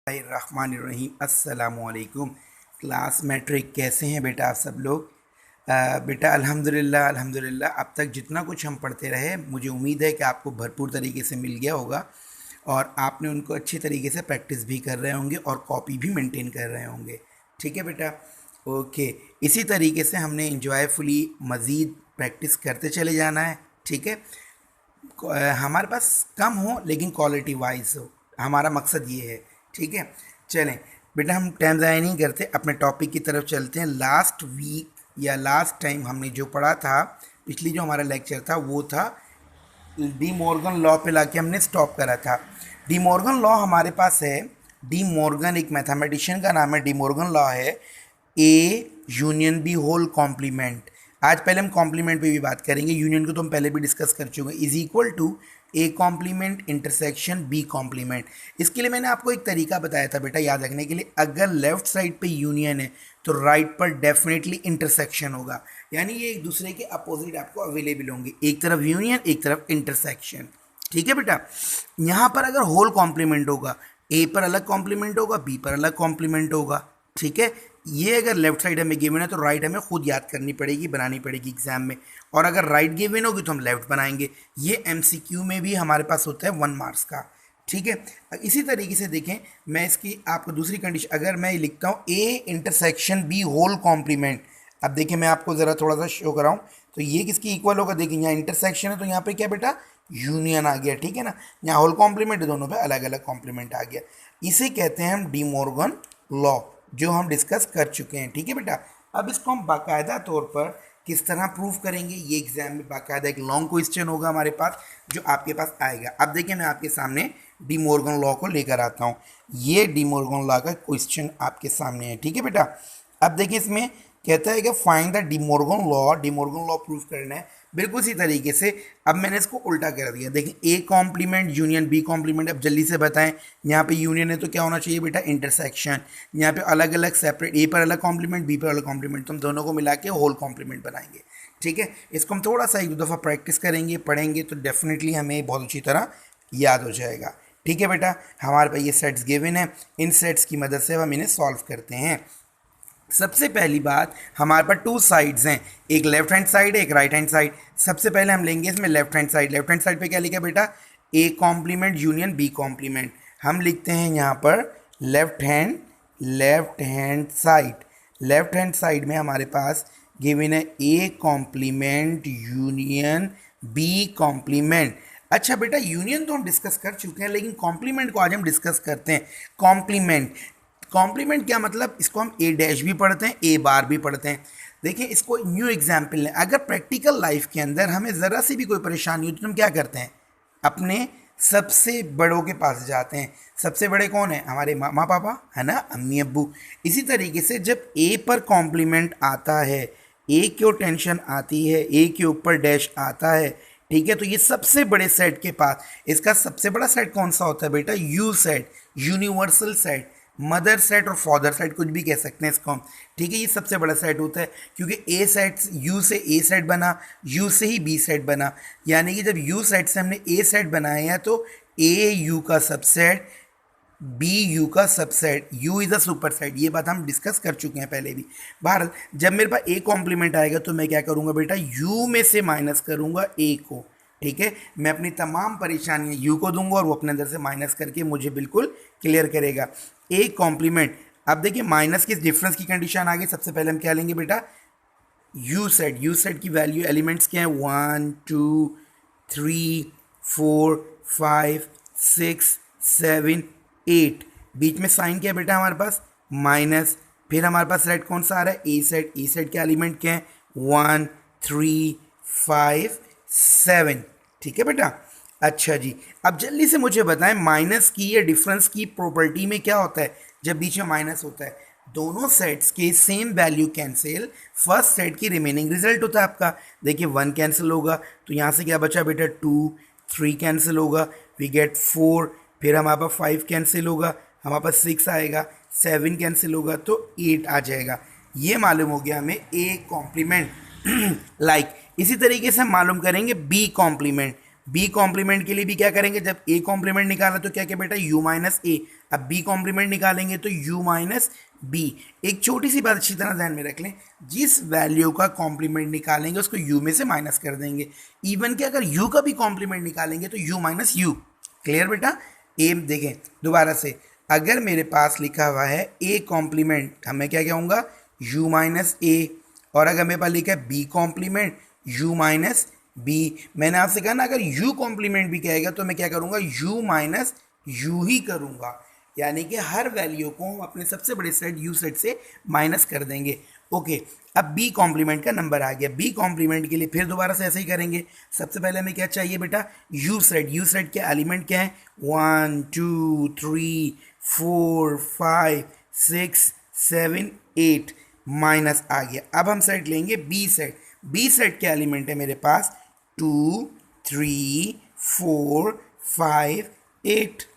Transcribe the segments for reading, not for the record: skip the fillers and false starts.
रहीम अस्सलामुअलैकुम। Class matric कैसे हैं बेटा आप सब लोग। बेटा अल्हम्दुलिल्लाह अल्हम्दुलिल्लाह अब तक जितना कुछ हम पढ़ते रहे मुझे उम्मीद है कि आपको भरपूर तरीके से मिल गया होगा और आपने उनको अच्छी तरीके से प्रैक्टिस भी कर रहे होंगे और कॉपी भी मेंटेन कर रहे होंगे। ठीक है बेटा, ओके। इसी तरीके से हमने इंजॉयफुली मज़ीद प्रैक्टिस करते चले जाना है। ठीक है, हमारे पास कम हो लेकिन क्वालिटी वाइज हो, हमारा मकसद ये है। ठीक है, चलें बेटा, हम टाइम ज़ाया नहीं करते, अपने टॉपिक की तरफ चलते हैं। लास्ट वीक या लास्ट टाइम हमने जो पढ़ा था, पिछली जो हमारा लेक्चर था वो था डी मॉर्गन लॉ पे लाके हमने स्टॉप करा था। डी मॉर्गन लॉ हमारे पास है। डी मॉर्गन एक मैथमेटिशियन का नाम है। डी मॉर्गन लॉ है A union B whole complement. आज पहले हम कॉम्प्लीमेंट पे भी बात करेंगे, यूनियन को तो हम पहले भी डिस्कस कर चुके हैं। Is equal to A complement intersection B complement. इसके लिए मैंने आपको एक तरीका बताया था बेटा याद रखने के लिए, अगर लेफ्ट साइड पे यूनियन है तो राइट पर डेफिनेटली इंटरसेक्शन होगा, यानी ये एक दूसरे के अपोजिट आपको अवेलेबल होंगे, एक तरफ यूनियन एक तरफ इंटरसेक्शन। ठीक है बेटा, यहाँ पर अगर होल कॉम्प्लीमेंट होगा, ए पर अलग कॉम्प्लीमेंट होगा, बी पर अलग कॉम्प्लीमेंट होगा। ठीक है, ये अगर लेफ्ट साइड हमें गिवन है तो राइट हमें खुद याद करनी पड़ेगी, बनानी पड़ेगी एग्जाम में, और अगर राइट गिवन होगी तो हम लेफ्ट बनाएंगे। ये एमसीक्यू में भी हमारे पास होता है 1 मार्क्स का। ठीक है, इसी तरीके से देखें, मैं इसकी आपको दूसरी कंडीशन अगर मैं लिखता हूँ A intersection B whole complement. अब देखिए मैं आपको ज़रा थोड़ा सा शो कराऊँ तो ये किसकी इक्वल होगा। देखिए यहाँ इंटरसेक्शन है तो यहाँ पे क्या बेटा यूनियन आ गया। ठीक है ना, यहाँ होल कॉम्प्लीमेंट है, दोनों पे अलग अलग कॉम्प्लीमेंट आ गया। इसे कहते हैं हम डी मॉर्गन लॉ, जो हम डिस्कस कर चुके हैं। ठीक है बेटा, अब इसको हम बाकायदा तौर पर किस तरह प्रूफ करेंगे, ये एग्जाम में बाकायदा एक लॉन्ग क्वेश्चन होगा हमारे पास जो आपके पास आएगा। अब देखिए मैं आपके सामने डी मॉर्गन लॉ को लेकर आता हूँ। ये डी मॉर्गन लॉ का क्वेश्चन आपके सामने है। ठीक है बेटा, अब देखिए इसमें कहता है कि find the D Morgan law. D Morgan law proof करना है बिल्कुल इसी तरीके से। अब मैंने इसको उल्टा कर दिया। देखिए A complement union B complement. अब जल्दी से बताएं, यहाँ पे यूनियन है तो क्या होना चाहिए बेटा इंटरसेक्शन। यहाँ पे अलग अलग सेपरेट, ए पर अलग कॉम्प्लीमेंट बी पर अलग कॉम्प्लीमेंट, तो हम दोनों को मिला के होल कॉम्प्लीमेंट बनाएंगे। ठीक है, इसको हम थोड़ा सा एक दो दफ़ा प्रैक्टिस करेंगे, पढ़ेंगे तो डेफिनेटली हमें बहुत अच्छी तरह याद हो जाएगा। ठीक है बेटा, हमारे पास ये सेट्स गिवन है, इन सेट्स की मदद से हम इन्हें सॉल्व करते हैं। सबसे पहली बात, हमारे पास 2 साइड्स हैं, एक लेफ्ट हैंड साइड है एक राइट हैंड साइड। सबसे पहले हम लेंगे इसमें left hand side. Left hand side पे क्या लिखा बेटा A complement union B complement. हम लिखते हैं यहाँ पर left hand side. Left hand side में हमारे पास गिवन है A complement union B complement. अच्छा बेटा, यूनियन तो हम डिस्कस कर चुके हैं लेकिन कॉम्प्लीमेंट को आज हम डिस्कस करते हैं। कॉम्प्लीमेंट, कॉम्प्लीमेंट क्या मतलब, इसको हम ए डैश भी पढ़ते हैं ए बार भी पढ़ते हैं। देखिए इसको न्यू एग्जाम्पल लें, अगर प्रैक्टिकल लाइफ के अंदर हमें ज़रा सी भी कोई परेशानी होती तो हम क्या करते हैं, अपने सबसे बड़ों के पास जाते हैं। सबसे बड़े कौन है, हमारे मामा पापा है ना, अम्मी अब्बू। इसी तरीके से जब ए पर कॉम्प्लीमेंट आता है, ए क्यों टेंशन आती है, ए के ऊपर डैश आता है, ठीक है, तो ये सबसे बड़े सेट के पास, इसका सबसे बड़ा सेट कौन सा होता है बेटा, you set, universal set, mother said और फादर सेट कुछ भी कह सकते हैं इसको हम। ठीक है, ये सबसे बड़ा सेट होता है क्योंकि ए सेट, यू से ए सेट बना, यू से ही बी सेट बना, यानी कि जब यू सेट से हमने ए सेट बनाया है तो ए यू का सबसेट, बी यू का subset, you is a super set. ये बात हम डिस्कस कर चुके हैं पहले भी। बहरहाल जब मेरे पास ए कॉम्प्लीमेंट आएगा तो मैं क्या करूँगा बेटा, यू में से माइनस करूँगा ए को। ठीक है, मैं अपनी तमाम परेशानियाँ यू को दूंगा और वो अपने अंदर से माइनस करके मुझे बिल्कुल क्लियर करेगा। ए कॉम्प्लीमेंट, अब देखिए माइनस की डिफरेंस की कंडीशन आ गई। सबसे पहले हम क्या लेंगे बेटा, यू सेट। यू सेट की वैल्यू एलिमेंट्स क्या है, 1 2 3 4 5 6 7 8। बीच में साइन क्या है बेटा हमारे पास, माइनस। फिर हमारे पास सेट कौन सा आ रहा है, ए सेट। ए सेट के एलिमेंट क्या है, 1 3 5 7। ठीक है बेटा, अच्छा जी, अब जल्दी से मुझे बताएं माइनस की या डिफरेंस की प्रॉपर्टी में क्या होता है जब बीच में माइनस होता है, दोनों सेट्स के same value cancel, first set की रिमेनिंग रिजल्ट होता है आपका। देखिए 1 कैंसिल होगा तो यहाँ से क्या बचा बेटा 2, 3 कैंसिल होगा, वी गेट 4, फिर हमारे पास 5 कैंसिल होगा, हमारे पास 6 आएगा, 7 कैंसिल होगा तो 8 आ जाएगा। ये मालूम हो गया हमें ए कॉम्प्लीमेंट। लाइक इसी तरीके से हम मालूम करेंगे बी कॉम्प्लीमेंट। बी कॉम्प्लीमेंट के लिए भी क्या करेंगे, जब ए कॉम्प्लीमेंट निकालना तो क्या क्या बेटा, यू माइनस ए। अब बी कॉम्प्लीमेंट निकालेंगे तो u माइनस बी। एक छोटी सी बात अच्छी तरह ध्यान में रख लें, जिस वैल्यू का कॉम्प्लीमेंट निकालेंगे उसको u में से माइनस कर देंगे। इवन कि अगर u का भी कॉम्प्लीमेंट निकालेंगे तो u माइनस u। क्लियर बेटा? ए देखें दोबारा से, अगर मेरे पास लिखा हुआ है a कॉम्प्लीमेंट, हमें क्या कहूँगा u माइनस ए, और अगर मेरे पास लिखा है b complement u minus b, मैंने आपसे कहा ना अगर u कॉम्प्लीमेंट भी कहेगा तो मैं क्या करूँगा u माइनस u ही करूँगा, यानी कि हर वैल्यू को हम अपने सबसे बड़े सेट u सेट से माइनस कर देंगे। ओके, अब b कॉम्प्लीमेंट का नंबर आ गया। b कॉम्प्लीमेंट के लिए फिर दोबारा से ऐसे ही करेंगे। सबसे पहले हमें क्या चाहिए बेटा, u सेट के एलिमेंट क्या है, 1 2 3 4 5 6 7 8 माइनस आ गया। अब हम सेट लेंगे बी सेट के एलिमेंट है मेरे पास 2 3 4 5 8।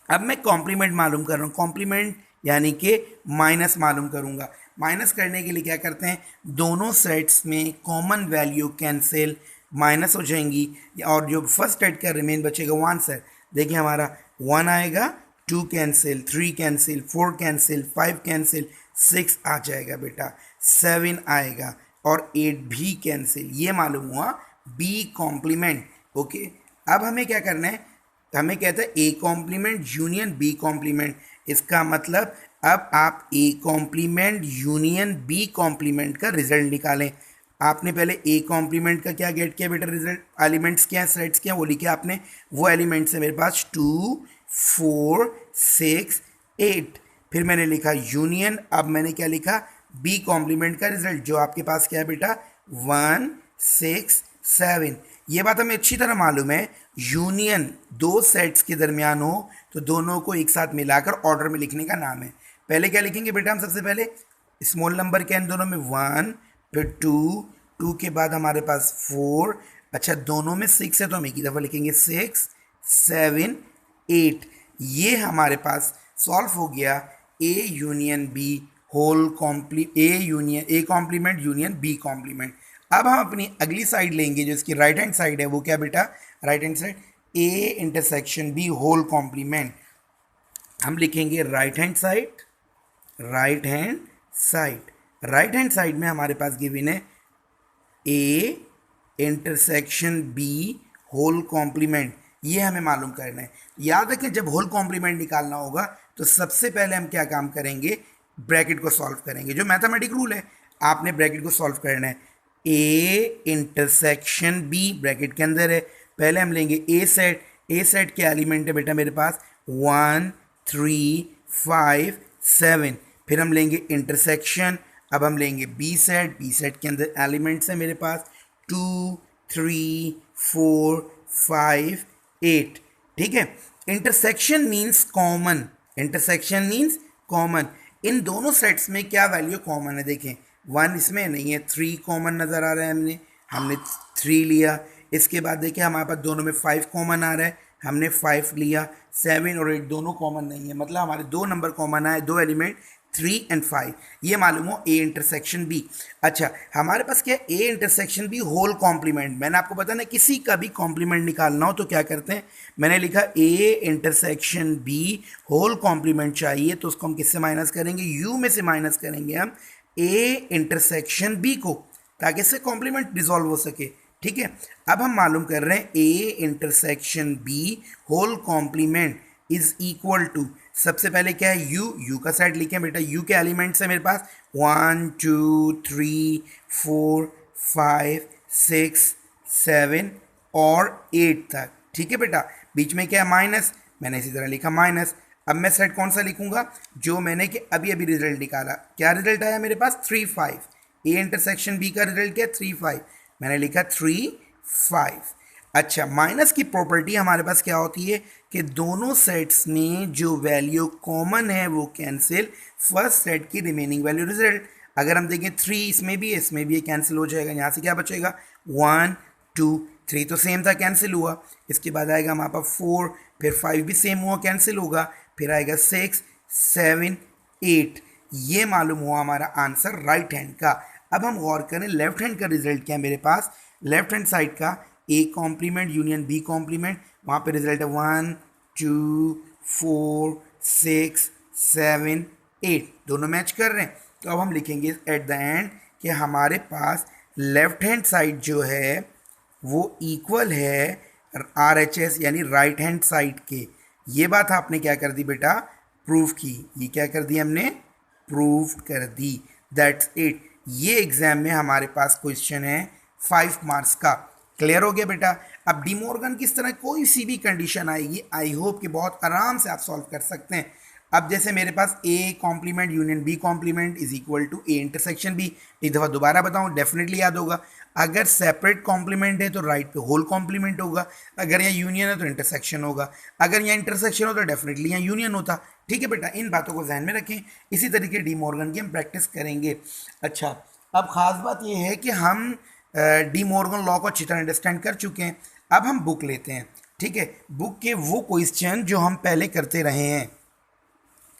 अब मैं कॉम्प्लीमेंट मालूम कर रहा हूँ, कॉम्प्लीमेंट यानी कि माइनस मालूम करूँगा। माइनस करने के लिए क्या करते हैं, दोनों सेट्स में कॉमन वैल्यू कैंसिल, माइनस हो जाएंगी, और जो फर्स्ट सेट का रिमेन बचेगा वो आंसर। देखिए हमारा 1 आएगा, 2 कैंसिल, 3 कैंसिल, 4 कैंसिल, 5 कैंसिल, 6 आ जाएगा बेटा, 7 आएगा और 8 भी कैंसिल। ये मालूम हुआ बी कॉम्प्लीमेंट। ओके, अब हमें क्या करना है, हमें कहता है A complement union B complement. इसका मतलब अब आप A complement union B complement का रिजल्ट निकालें। आपने पहले ए कॉम्प्लीमेंट का क्या गेट किया बेटा, रिजल्ट एलिमेंट्स क्या है, सेट्स क्या है वो लिखे आपने। वो एलिमेंट्स है मेरे पास 2 4 6 8। फिर मैंने लिखा यूनियन, अब मैंने क्या लिखा, बी कॉम्प्लीमेंट का रिजल्ट जो आपके पास क्या है बेटा 1 6 7। ये बात हमें अच्छी तरह मालूम है, यूनियन दो सेट्स के दरमियान हो तो दोनों को एक साथ मिलाकर ऑर्डर में लिखने का नाम है। पहले क्या लिखेंगे बेटा हम, सबसे पहले स्मॉल नंबर क्या है इन दोनों में 1, फिर 2 के बाद हमारे पास 4, अच्छा दोनों में 6 है तो हम एक ही दफ़ा लिखेंगे 6 7 8। ये हमारे पास सॉल्व हो गया A union B whole A complement union B complement. अब हम अपनी अगली साइड लेंगे जो इसकी राइट हैंड साइड है, वो क्या बेटा, right hand side A intersection B whole complement. हम लिखेंगे right hand side, right hand side, right hand side में हमारे पास गिवन है A intersection B whole complement. ये हमें मालूम करना है। याद रखें जब होल कॉम्प्लीमेंट निकालना होगा तो सबसे पहले हम क्या काम करेंगे, ब्रैकेट को सॉल्व करेंगे। जो मैथमेटिक रूल है, आपने ब्रैकेट को सॉल्व करना है। ए इंटरसेक्शन बी ब्रैकेट के अंदर है, पहले हम लेंगे ए सेट के एलिमेंट है बेटा मेरे पास 1 3 5 7। फिर हम लेंगे इंटरसेक्शन, अब हम लेंगे बी सेट के अंदर एलिमेंट्स है मेरे पास 2 3 4 5 8। ठीक है, intersection means common, intersection means common. इन दोनों सेट्स में क्या वैल्यू कॉमन है, देखें 1 इसमें नहीं है, 3 कॉमन नज़र आ रहा है, हमने 3 लिया। इसके बाद देखिए हमारे पास दोनों में 5 कॉमन आ रहा है, हमने 5 लिया। 7 और 8 दोनों कॉमन नहीं है, मतलब हमारे दो नंबर कॉमन आए, दो एलिमेंट 3 और 5। ये मालूम हो ए इंटरसेक्शन बी। अच्छा हमारे पास क्या है, A intersection B whole complement. मैंने आपको पता ना किसी का भी कॉम्प्लीमेंट निकालना हो तो क्या करते हैं, मैंने लिखा A intersection B whole complement चाहिए तो उसको हम किससे माइनस करेंगे, यू में से माइनस करेंगे हम ए इंटरसेक्शन बी को, ताकि इससे कॉम्प्लीमेंट डिसॉल्व हो सके। ठीक है, अब हम मालूम कर रहे हैं A intersection B whole complement is equal to, सबसे पहले क्या है यू का सेट लिखें बेटा। यू के एलिमेंट्स है मेरे पास 1 2 3 4 5 6 7 और 8 तक। ठीक है बेटा, बीच में क्या है माइनस, मैंने इसी तरह लिखा माइनस। अब मैं सेट कौन सा लिखूंगा, जो मैंने कि अभी अभी रिजल्ट निकाला। क्या रिजल्ट आया मेरे पास 3 5। ए इंटरसेक्शन बी का रिजल्ट क्या 3 5, मैंने लिखा 3 5। अच्छा माइनस की प्रॉपर्टी हमारे पास क्या होती है कि दोनों सेट्स में जो वैल्यू कॉमन है वो कैंसिल, फर्स्ट सेट की रिमेनिंग वैल्यू रिजल्ट। अगर हम देखें 3 इसमें भी ये कैंसिल हो जाएगा। यहाँ से क्या बचेगा 1 2 3 तो सेम था, कैंसिल हुआ। इसके बाद आएगा हमारे पास 4, फिर 5 भी सेम हुआ, कैंसिल होगा। फिर आएगा 6 7 8। ये मालूम हुआ हमारा आंसर राइट हैंड का। अब हम गौर करें लेफ्ट हैंड का रिजल्ट क्या है मेरे पास, लेफ्ट हैंड साइड का A complement union B complement, वहाँ पे रिजल्ट है 1 2 4 6 7 8 दोनों मैच कर रहे हैं। तो अब हम लिखेंगे एट द एंड कि हमारे पास लेफ्ट हैंड साइड जो है वो इक्वल है RHS यानी राइट हैंड साइड के। ये बात आपने क्या कर दी बेटा, प्रूव की। ये क्या कर दी हमने, प्रूव कर दी। That's it. ये एग्जाम में हमारे पास क्वेश्चन है 5 मार्क्स का। क्लियर हो गया बेटा। अब डी मॉर्गन किस तरह कोई सी भी कंडीशन आएगी, आई होप कि बहुत आराम से आप सॉल्व कर सकते हैं। अब जैसे मेरे पास A complement union B complement is equal to A intersection B. एक दफ़ा दोबारा बताऊं, डेफिनेटली याद होगा। अगर सेपरेट कॉम्प्लीमेंट है तो राइट पे होल कॉम्प्लीमेंट होगा, अगर यहाँ यूनियन है तो इंटरसेक्शन होगा, अगर यहाँ इंटरसेक्शन हो तो डेफिनेटली यहाँ यूनियन होता। ठीक है बेटा, इन बातों को ध्यान में रखें। इसी तरीके डी मॉर्गन की हम प्रैक्टिस करेंगे। अच्छा, अब ख़ास बात यह है कि हम डी मॉर्गन लॉ को अच्छी तरह अंडरस्टैंड कर चुके हैं। अब हम बुक लेते हैं। ठीक है, बुक के वो क्वेश्चन जो हम पहले करते रहे हैं।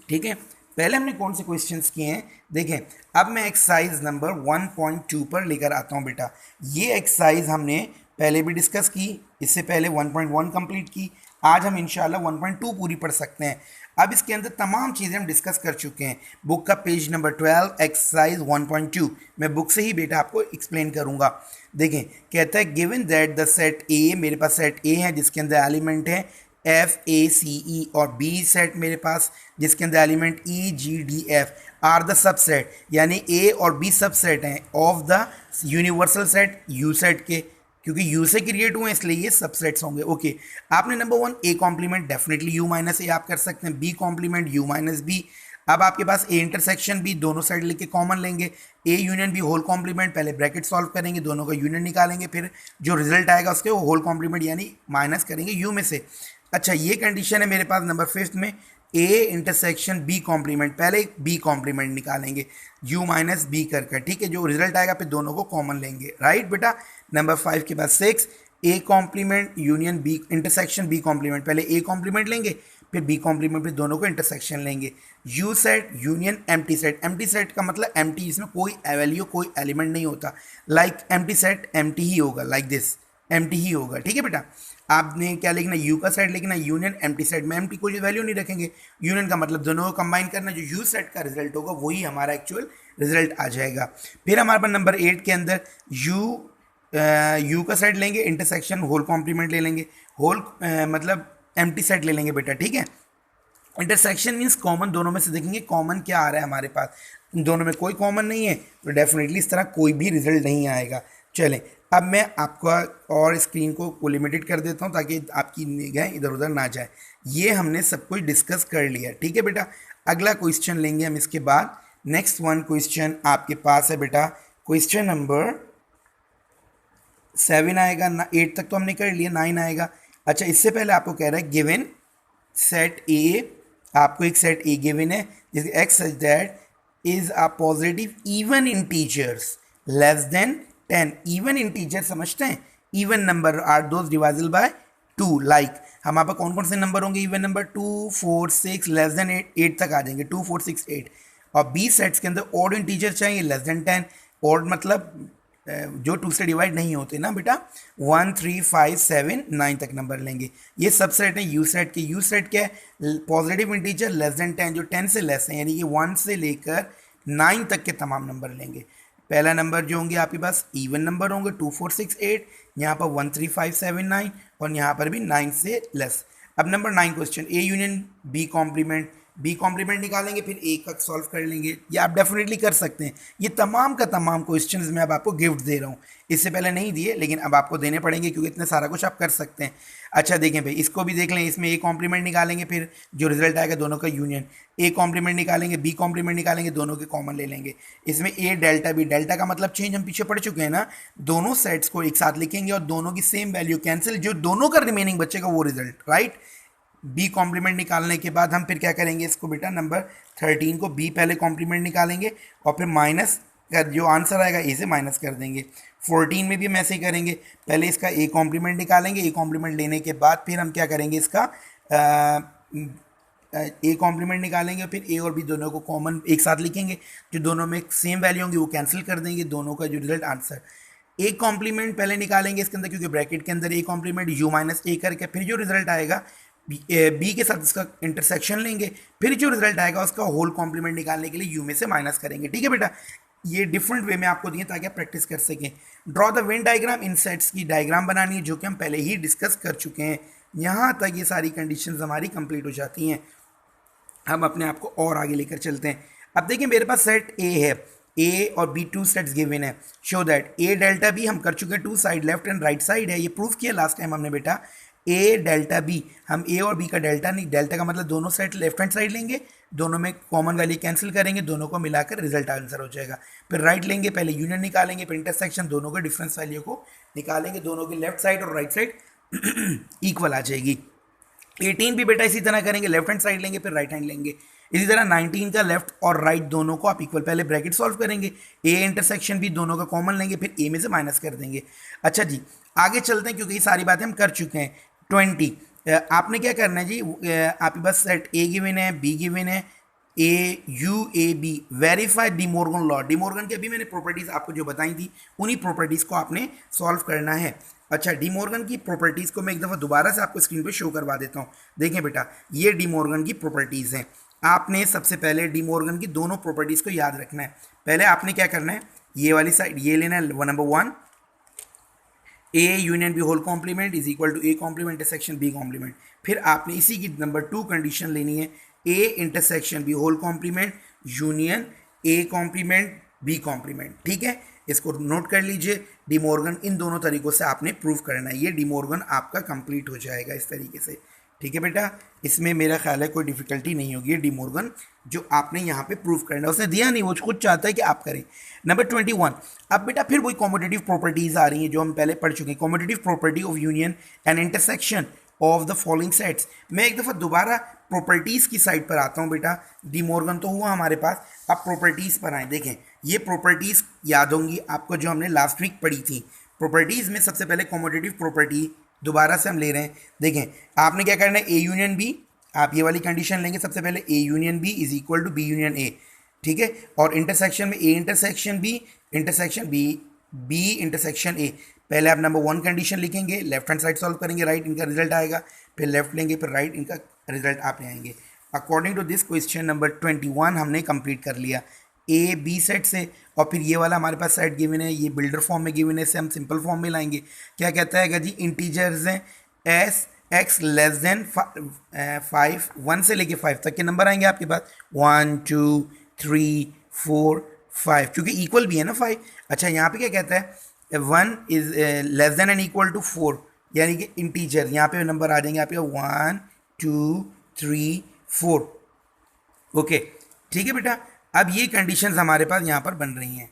ठीक है, पहले हमने कौन से क्वेश्चंस किए हैं देखें। अब मैं एक्सरसाइज नंबर 1.2 पर लेकर आता हूं बेटा। ये एक्सरसाइज हमने पहले भी डिस्कस की, इससे पहले 1.1 कंप्लीट की। आज हम इंशाल्लाह 1.2 पूरी पढ़ सकते हैं। अब इसके अंदर तमाम चीज़ें हम डिस्कस कर चुके हैं। बुक का पेज नंबर 12 एक्सरसाइज 1.2 मैं बुक से ही बेटा आपको एक्सप्लेन करूंगा। देखें, कहता है गिवन दैट द सेट ए, मेरे पास सेट ए है जिसके अंदर एलिमेंट है FACE, और बी सेट मेरे पास जिसके अंदर element EGDF are the subset, यानी ए और बी सबसेट हैं of the universal set U set के, क्योंकि यू से क्रिएट हुए इसलिए ये सबसेट्स होंगे। ओके, आपने number 1 A complement definitely U minus A आप कर सकते हैं, B complement U minus B. अब आपके पास ए इंटरसेक्शन भी दोनों साइड लेके कॉमन लेंगे, A union B whole complement, पहले ब्रैकेट सॉल्व करेंगे, दोनों का यूनियन निकालेंगे, फिर जो रिजल्ट आएगा उसके वो होल कॉम्प्लीमेंट यानी माइनस करेंगे यू में से। अच्छा, ये कंडीशन है मेरे पास नंबर 5 में, ए इंटरसेक्शन बी कॉम्प्लीमेंट, पहले बी कॉम्प्लीमेंट निकालेंगे यू माइनस बी कर कर। ठीक है, जो रिजल्ट आएगा फिर दोनों को कॉमन लेंगे। राइट बेटा। नंबर 5 के बाद 6 A complement union B intersection B complement, पहले ए कॉम्प्लीमेंट लेंगे फिर बी कॉम्प्लीमेंट, फिर दोनों को इंटरसेक्शन लेंगे। You set union empty set, empty set का मतलब एम्प्टी, इसमें कोई वैल्यू कोई एलिमेंट नहीं होता। लाइक एम्प्टी सेट एम्प्टी ही होगा, लाइक दिस एम्प्टी ही होगा। ठीक है बेटा, आपने क्या लिखना, यू का सेट लिखना, यूनियन एम्प्टी सेट में एम्प्टी कोई वैल्यू नहीं रखेंगे। यूनियन का मतलब दोनों को कंबाइन करना, जो यू सेट का रिजल्ट होगा वही हमारा एक्चुअल रिजल्ट आ जाएगा। फिर हमारे पास नंबर 8 के अंदर यू का सेट लेंगे, इंटरसेक्शन होल कॉम्प्लीमेंट ले लेंगे, होल मतलब एम्प्टी सेट ले लेंगे बेटा। ठीक है, इंटरसेक्शन मीन्स कॉमन, दोनों में से देखेंगे कॉमन क्या आ रहा है हमारे पास, दोनों में कोई कॉमन नहीं है तो डेफिनेटली इस तरह कोई भी रिजल्ट नहीं आएगा। चलें, अब मैं आपका और स्क्रीन को लिमिटेड कर देता हूं ताकि आपकी निगाहें इधर उधर ना जाए। ये हमने सब कुछ डिस्कस कर लिया। ठीक है बेटा, अगला क्वेश्चन लेंगे हम इसके बाद। नेक्स्ट वन क्वेश्चन आपके पास है बेटा, क्वेश्चन नंबर 7 आएगा, 8 तक तो हमने कर लिया, 9 आएगा। अच्छा, इससे पहले आपको कह रहा है गिवन सेट ए, आपको एक सेट ए गिवन है जिसके X such that is a positive even integers less than 10। Even integer समझते हैं, even number are those divisible by 2। Like हमारे पास कौन कौन से नंबर होंगे इवन नंबर, 2 4 6 लेस देन 8 तक आ जाएंगे, 2 4 6 8। और बी सेट्स के अंदर ऑड इंटीजर चाहिए लेस देन 10। ऑड मतलब जो 2 से डिवाइड नहीं होते ना बेटा, 1 3 5 7 9 तक नंबर लेंगे। ये सब सेट है यू सेट के। यू सेट क्या है, पॉजिटिव इंटीजर लेस देन 10, जो 10 से लेस है, यानी कि 1 से लेकर 9 तक के तमाम नंबर लेंगे। पहला नंबर जो होंगे आपके पास इवन नंबर होंगे 2 4 6 8, यहाँ पर 1 3 5 7 9, और यहाँ पर भी 9 से लेस। अब number 9 question, A union B complement, B complement निकालेंगे फिर ए का सॉल्व कर लेंगे। ये आप डेफिनेटली कर सकते हैं। ये तमाम का तमाम क्वेश्चंस मैं अब आपको गिफ्ट दे रहा हूँ, इससे पहले नहीं दिए लेकिन अब आपको देने पड़ेंगे क्योंकि इतना सारा कुछ आप कर सकते हैं। अच्छा देखें भाई, इसको भी देख लें, इसमें ए कॉम्प्लीमेंट निकालेंगे फिर जो रिजल्ट आएगा दोनों का यूनियन, ए कॉम्प्लीमेंट निकालेंगे बी कॉम्प्लीमेंट निकालेंगे, दोनों के कॉमन ले लेंगे। इसमें ए डेल्टा बी, डेल्टा का मतलब चेंज, हम पीछे पढ़ चुके हैं ना, दोनों सेट्स को एक साथ लिखेंगे और दोनों की सेम वैल्यू कैंसिल, जो दोनों का रिमेनिंग बचेगा वो रिजल्ट। राइट, बी कॉम्प्लीमेंट निकालने के बाद हम फिर क्या करेंगे, इसको बेटा नंबर 13 को बी पहले कॉम्प्लीमेंट निकालेंगे और फिर माइनस कर, जो आंसर आएगा ए से माइनस कर देंगे। 14 में भी हम ऐसे ही करेंगे, पहले इसका ए कॉम्प्लीमेंट निकालेंगे, ए कॉम्प्लीमेंट लेने के बाद फिर हम क्या करेंगे, इसका ए कॉम्प्लीमेंट निकालेंगे, फिर ए और बी दोनों को कॉमन एक साथ लिखेंगे, जो दोनों में सेम वैल्यू होंगी वो कैंसिल कर देंगे, दोनों का जो रिजल्ट आंसर। ए कॉम्प्लीमेंट पहले निकालेंगे इसके अंदर, क्योंकि ब्रैकेट के अंदर ए कॉम्प्लीमेंट यू माइनस ए करके, फिर जो रिजल्ट आएगा बी के साथ इसका इंटरसेक्शन लेंगे, फिर जो रिजल्ट आएगा उसका होल कॉम्प्लीमेंट निकालने के लिए यू में से माइनस करेंगे। ठीक है बेटा, ये डिफरेंट वे में आपको दिए ताकि आप प्रैक्टिस कर सकें। Draw the Venn diagram, in sets की डायग्राम बनानी है जो कि हम पहले ही डिस्कस कर चुके हैं। यहाँ तक ये सारी कंडीशंस हमारी कंप्लीट हो जाती हैं। हम अपने आप को और आगे लेकर चलते हैं। अब देखिए मेरे पास सेट ए है, ए और बी टू सेट्स गिवन है। Show that A delta B हम कर चुके हैं, two side left and right side है, ये प्रूफ किया लास्ट टाइम हमने बेटा। ए डेल्टा बी, हम ए और बी का डेल्टा नहीं, डेल्टा का मतलब दोनों सेट लेफ्ट हैंड साइड लेंगे, दोनों में कॉमन वैल्यू कैंसिल करेंगे, दोनों को मिलाकर रिजल्ट आंसर हो जाएगा। फिर राइट लेंगे, पहले यूनियन निकालेंगे, फिर इंटरसेक्शन, दोनों के डिफरेंस वैल्यू को निकालेंगे, दोनों की लेफ्ट साइड और राइट साइड इक्वल आ जाएगी। 18 भी बेटा इसी तरह करेंगे, लेफ्ट हैंड साइड लेंगे फिर राइट हैंड लेंगे। इसी तरह 19 का लेफ्ट और राइट दोनों को आप इक्वल, पहले ब्रैकेट सॉल्व करेंगे, ए इंटरसेक्शन भी दोनों का कॉमन लेंगे, फिर ए में से माइनस कर देंगे। अच्छा जी आगे चलते हैं क्योंकि ये सारी बातें हम कर चुके हैं। 20 आपने क्या करना है जी, आपके पास सेट ए गिवन है, बी गिवन है, A U A B, verify De Morgan law. De Morgan की अभी मैंने प्रॉपर्टीज़ आपको जो बताई थी उन्हीं प्रॉपर्टीज़ को आपने सॉल्व करना है। अच्छा डिमोर्गन की प्रॉपर्टीज़ को मैं एक दफ़ा दोबारा से आपको स्क्रीन पे शो करवा देता हूँ। देखें बेटा ये डिमोर्गन की प्रॉपर्टीज़ हैं। आपने सबसे पहले डिमोर्गन की दोनों प्रॉपर्टीज़ को याद रखना है। पहले आपने क्या करना है, ये वाली साइड ये लेना है, number 1 A union B whole complement is equal to A complement intersection B complement. फिर आपने इसी की नंबर 2 कंडीशन लेनी है, A intersection B whole complement union A complement B complement. ठीक है, इसको नोट कर लीजिए। डिमोर्गन इन दोनों तरीकों से आपने प्रूव करना है, ये डिमोर्गन आपका कंप्लीट हो जाएगा इस तरीके से। ठीक है बेटा, इसमें मेरा ख्याल है कोई डिफिकल्टी नहीं होगी। डिमोर्गन जो आपने यहाँ पे प्रूव करना है, उसने दिया नहीं, वो खुद चाहता है कि आप करें। नंबर 21, अब बेटा फिर वही कॉम्पिटिटिव प्रॉपर्टीज आ रही हैं जो हम पहले पढ़ चुके हैं। Competitive property of union and intersection of the following sets. मैं एक दफ़ा दोबारा प्रॉपर्टीज़ की साइड पर आता हूँ बेटा। डिमोर्गन तो हुआ हमारे पास, अब प्रॉपर्टीज़ पर आए। देखें ये प्रॉपर्टीज़ याद होंगी आपको जो हमने लास्ट वीक पढ़ी थी। प्रॉपर्टीज़ में सबसे पहले कॉम्पिटिटिव प्रॉपर्टी दोबारा से हम ले रहे हैं। देखें आपने क्या करना है, ए यूनियन बी, आप ये वाली कंडीशन लेंगे सबसे पहले, A union B is equal to B union A. ठीक है, और इंटरसेक्शन में A intersection B intersection B, B intersection A. पहले आप नंबर 1 कंडीशन लिखेंगे, लेफ्ट हैंड साइड सॉल्व करेंगे, राइट इनका रिजल्ट आएगा, फिर लेफ्ट लेंगे, फिर राइट इनका रिजल्ट आप ले आएंगे। According to this question number 21 हमने कंप्लीट कर लिया ए बी सेट से। और फिर ये वाला हमारे पास सेट गिवन है, ये बिल्डर फॉर्म में गिवन है, इसे हम सिंपल फॉर्म में लाएंगे। क्या कहता है जी, इंटीजर्स हैं एस एक्स लेस देन 5, 1 से लेके 5 तक के नंबर आएंगे आपके पास, 1 2 3 4 5, क्योंकि इक्वल भी है ना 5। अच्छा यहाँ पे क्या कहता है, 1 is less than and equal to 4, यानी कि इंटीजर यहाँ पे नंबर आ जाएंगे आपके 1 2 3 4। ओके ठीक है बेटा, अब ये कंडीशंस हमारे पास यहाँ पर बन रही हैं।